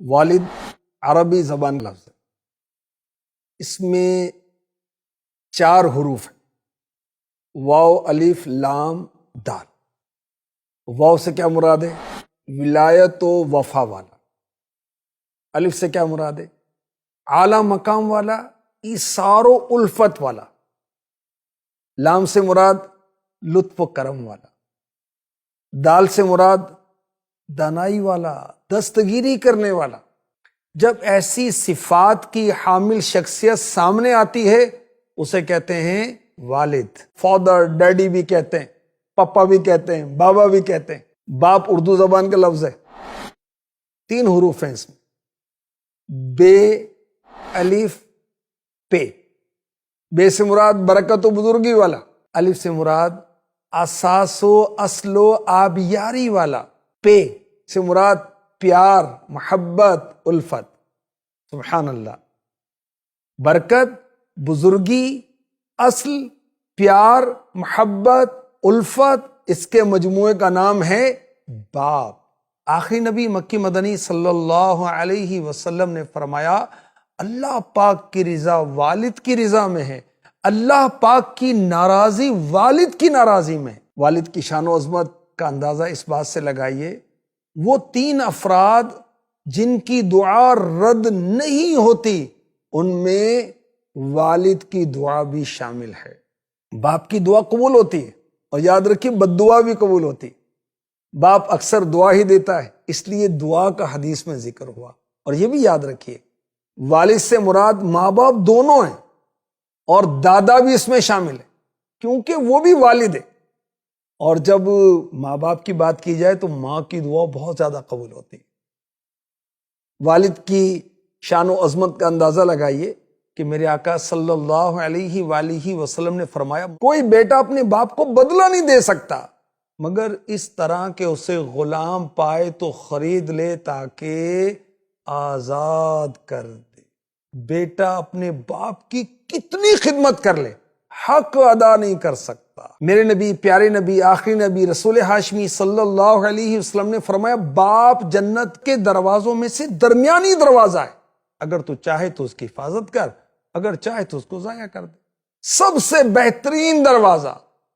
والد عربی زبان کا لفظ ہے، اس میں 4 حروف ہیں، واو الف لام دال۔ واو سے کیا مراد ہے؟ ولایت و وفا والا۔ الف سے کیا مراد ہے؟ اعلی مقام والا، ایثار و الفت والا۔ لام سے مراد لطف و کرم والا۔ دال سے مراد دانائی والا، دستگیری کرنے والا۔ جب ایسی صفات کی حامل شخصیت سامنے آتی ہے اسے کہتے ہیں والد۔ فادر، ڈیڈی بھی کہتے ہیں، پپا بھی کہتے ہیں، بابا بھی کہتے ہیں۔ باپ اردو زبان کا لفظ ہے، 3 حروف ہیں اس میں، بے الف پے۔ بے سے مراد برکت و بزرگی والا، الف سے مراد اساس و اصل و آبیاری والا، پے سے مراد پیار، محبت، الفت۔ سبحان اللہ۔ برکت، بزرگی، اصل، پیار، محبت، الفت، اس کے مجموعے کا نام ہے باپ۔ آخری نبی مکی مدنی صلی اللہ علیہ وسلم نے فرمایا اللہ پاک کی رضا والد کی رضا میں ہے، اللہ پاک کی ناراضی والد کی ناراضی میں ہے۔ والد کی شان و عظمت کا اندازہ اس بات سے لگائیے، وہ 3 افراد جن کی دعا رد نہیں ہوتی ان میں والد کی دعا بھی شامل ہے۔ باپ کی دعا قبول ہوتی ہے، اور یاد رکھیے بد دعا بھی قبول ہوتی ہے۔ باپ اکثر دعا ہی دیتا ہے، اس لیے دعا کا حدیث میں ذکر ہوا۔ اور یہ بھی یاد رکھیے والد سے مراد ماں باپ دونوں ہیں، اور دادا بھی اس میں شامل ہے کیونکہ وہ بھی والد ہے۔ اور جب ماں باپ کی بات کی جائے تو ماں کی دعا بہت زیادہ قبول ہوتی ہے۔ والد کی شان و عظمت کا اندازہ لگائیے کہ میرے آقا صلی اللہ علیہ وآلہ وسلم نے فرمایا کوئی بیٹا اپنے باپ کو بدلہ نہیں دے سکتا مگر اس طرح کہ اسے غلام پائے تو خرید لے تاکہ آزاد کر دے۔ بیٹا اپنے باپ کی کتنی خدمت کر لے، حق ادا نہیں کر سکتا۔ میرے نبی، پیارے نبی، آخری نبی، رسول ہاشمی صلی اللہ علیہ وسلم نے فرمایا باپ جنت کے دروازوں میں سے درمیانی دروازہ ہے، اگر تو چاہے تو اس کی حفاظت کر، اگر چاہے تو اس کو ضائع کر دے۔ سب سے بہترین دروازہ،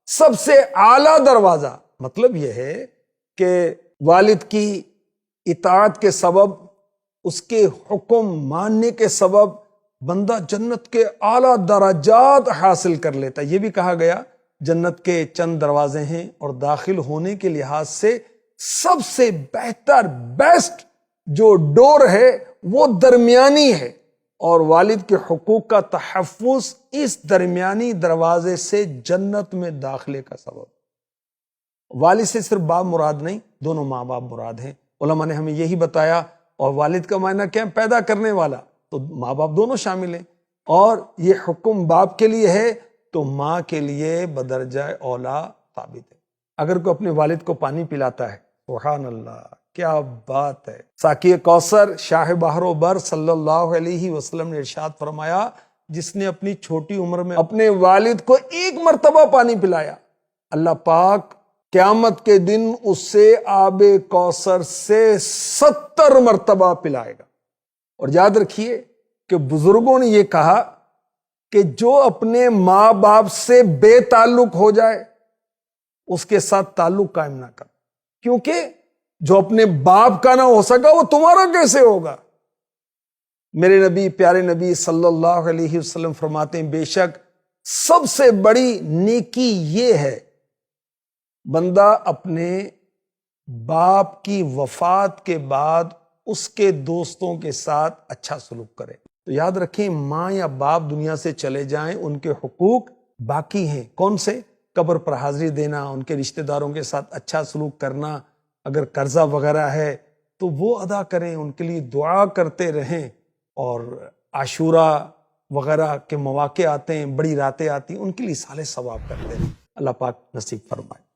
سب سے اعلیٰ دروازہ، مطلب یہ ہے کہ والد کی اطاعت کے سبب، اس کے حکم ماننے کے سبب بندہ جنت کے اعلیٰ درجات حاصل کر لیتا ہے۔ یہ بھی کہا گیا جنت کے چند دروازے ہیں اور داخل ہونے کے لحاظ سے سب سے بہتر، بیسٹ جو ڈور ہے وہ درمیانی ہے، اور والد کے حقوق کا تحفظ اس درمیانی دروازے سے جنت میں داخلے کا سبب۔ والد سے صرف باپ مراد نہیں، دونوں ماں باپ مراد ہیں۔ علماء نے ہمیں یہی بتایا۔ اور والد کا معنی کیا ہے؟ پیدا کرنے والا، تو ماں باپ دونوں شامل ہیں۔ اور یہ حکم باپ کے لیے ہے تو ماں کے لیے بدرجہ اولا ثابت ہے۔ اگر کوئی اپنے والد کو پانی پلاتا ہے، سبحان اللہ، کیا بات ہے۔ ساقی کوثر شاہ بحر و بر صلی اللہ علیہ وسلم نے ارشاد فرمایا جس نے اپنی چھوٹی عمر میں اپنے والد کو 1 مرتبہ پانی پلایا، اللہ پاک قیامت کے دن اسے آب کوثر سے 70 مرتبہ پلائے گا۔ اور یاد رکھیے کہ بزرگوں نے یہ کہا کہ جو اپنے ماں باپ سے بے تعلق ہو جائے اس کے ساتھ تعلق قائم نہ کر، کیونکہ جو اپنے باپ کا نہ ہو سکا وہ تمہارا کیسے ہوگا۔ میرے نبی، پیارے نبی صلی اللہ علیہ وسلم فرماتے ہیں بے شک سب سے بڑی نیکی یہ ہے بندہ اپنے باپ کی وفات کے بعد اس کے دوستوں کے ساتھ اچھا سلوک کرے۔ تو یاد رکھیں ماں یا باپ دنیا سے چلے جائیں ان کے حقوق باقی ہیں۔ کون سے؟ قبر پر حاضری دینا، ان کے رشتہ داروں کے ساتھ اچھا سلوک کرنا، اگر قرضہ وغیرہ ہے تو وہ ادا کریں، ان کے لیے دعا کرتے رہیں۔ اور عاشوراء وغیرہ کے مواقع آتے ہیں، بڑی راتیں آتی ہیں، ان کے لیے سال ثواب کرتے ہیں۔ اللہ پاک نصیب فرمائے۔